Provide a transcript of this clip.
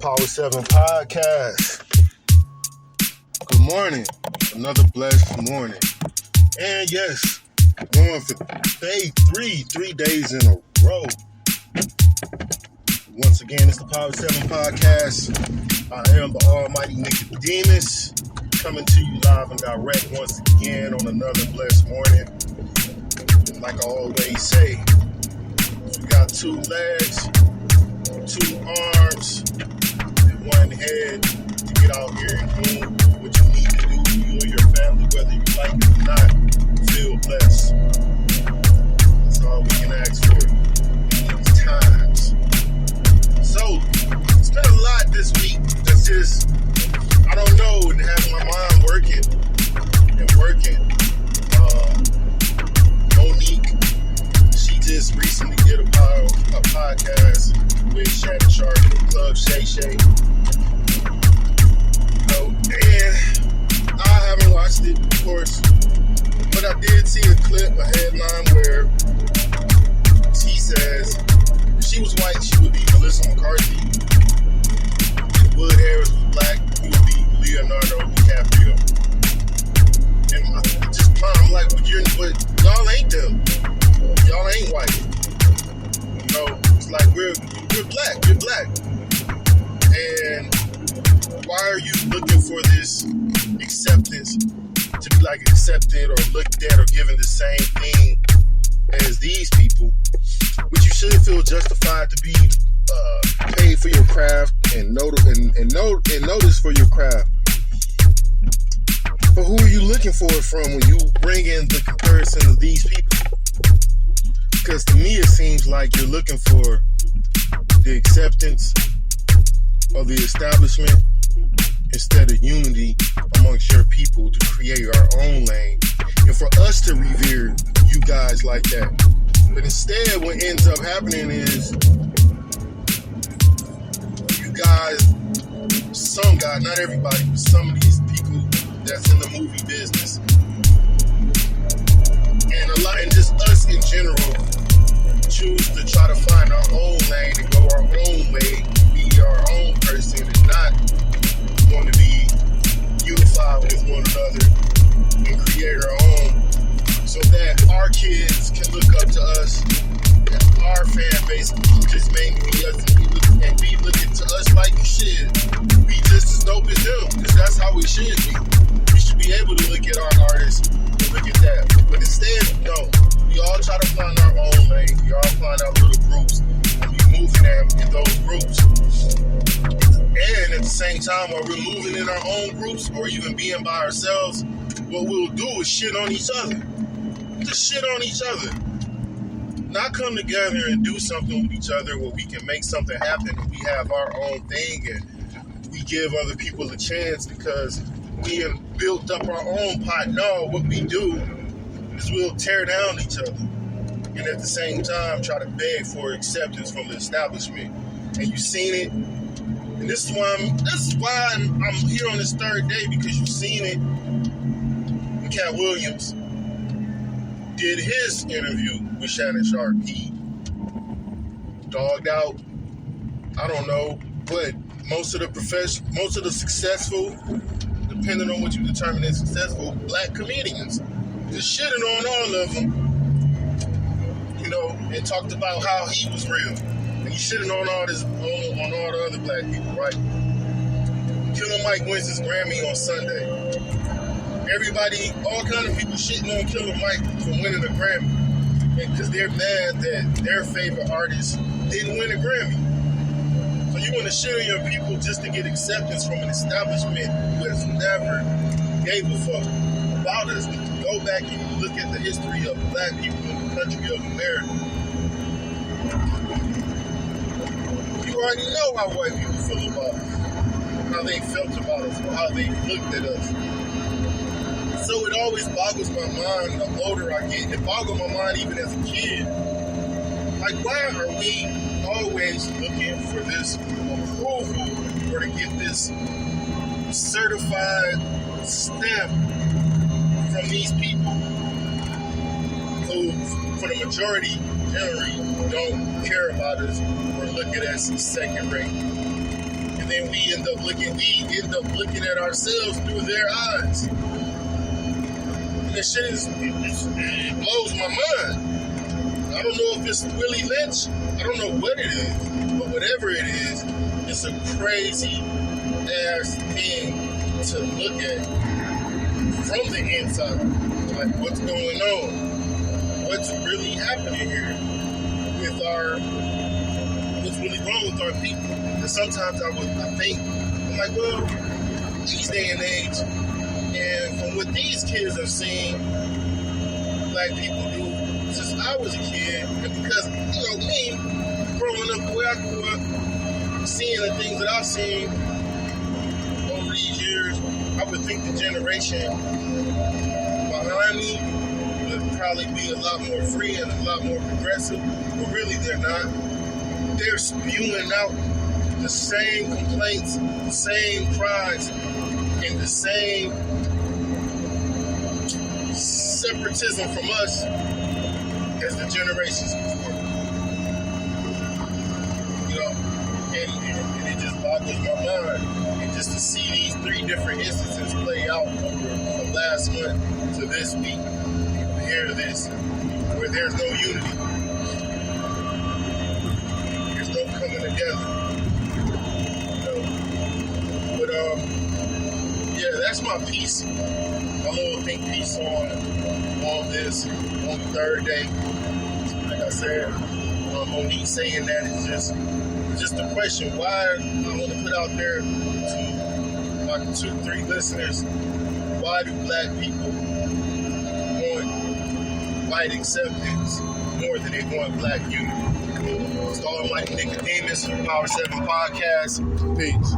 Power 7 Podcast. Good morning. Another blessed morning. And yes, going for day 3 days in a row. Once again, it's the Power 7 Podcast. I am the Almighty Nicodemus, coming to you live and direct once again on another blessed morning. Like I always say, we got 2 legs, 2 arms, and 1 head to get out here and do what you need to do for you and your family, whether you like it or not. Feel blessed. That's all we can ask for in these times. So, it's been a lot this week. That's just, I don't know, and having my mind working. Monique, she just recently did a podcast with Shannon Sharp and Club Shay Shay. And I haven't watched it, of course, but I did see a clip, a headline where she says if she was white, she would be Melissa McCarthy. If Wood Harris was black, he would be Leonardo DiCaprio. And I'm like, but y'all ain't them. Y'all ain't white. You know, it's like we're black. You're black. And why are you looking for this acceptance to be like accepted or looked at or given the same thing as these people, which you should feel justified to be paid for your craft and notice for your craft. But who are you looking for it from when you bring in the comparison of these people? Because to me it seems like you're looking for the acceptance of the establishment instead of unity amongst your people to create our own lane and for us to revere you guys like that. But instead what ends up happening is you guys, some guys, not everybody, but some of these people that's in the movie business and just us in general choose to try to find our own lane and go our own way, be our own person and not want to be unified with one another and create our own so that our kids can look up to us and our fan base just mainly be us and be looking to us like you should be just as dope as them because that's how we should be. We should be able to look at our artists and look at that. But instead, no. We all try to find our own lane. We all find our little groups and we moving them in those groups. And at the same time, while we're moving in our own groups or even being by ourselves, what we'll do is shit on each other. Just shit on each other. Not come together and do something with each other where we can make something happen and we have our own thing and we give other people a chance because we have built up our own pot. No, what we do is we'll tear down each other and at the same time try to beg for acceptance from the establishment. And you've seen it. And this is why I'm here on this 3rd day, because you've seen it. When Cat Williams did his interview with Shannon Sharp, he dogged out, I don't know, but most of the successful, depending on what you determine as successful, black comedians, just shitting on all of them, you know, and talked about how he was real. And he shitting on all the other black people, right? Killer Mike wins his Grammy on Sunday. Everybody, all kind of people shitting on Killer Mike for winning a Grammy. Because they're mad that their favorite artist didn't win a Grammy. So you want to shit on your people just to get acceptance from an establishment who has never gave a fuck about us. Go back and look at the history of black people in the country of America. You already know how white people feel about us, how they felt about us, or how they looked at us. So it always boggles my mind the older I get. It boggled my mind even as a kid. Like, why are we always looking for this approval or to get this certified stamp from these people who, for the majority, generally don't care about us or look at us as second rate? And then we end up looking at ourselves through their eyes. And that shit it blows my mind. I don't know if it's Willie Lynch. I don't know what it is. But whatever it is, it's a crazy ass thing to look at from the inside. Like, what's going on? What's really happening here with what's really wrong with our people? And sometimes I think, I'm like, well, these day and age, and from what these kids have seen black people do since I was a kid, and because, me, growing up the way I grew up, seeing the things that I've seen over these years, I would think the generation behind me would probably be a lot more free and a lot more progressive, but really they're not. They're spewing out the same complaints, the same cries, and the same separatism from us as the generations before. And it just boggles my mind. And just to see these 3 different instances play out from last month to this week, to hear this, where there's no unity. There's no coming together. But yeah, that's my piece. My little think piece on this, on the 3rd day. Like I said, Monique saying that is just a question. Why I want to put out there to my 2-3 listeners, why do black people want white acceptance more than they want black unity? It's all like Nicodemus from Power 7 Podcast. Peace.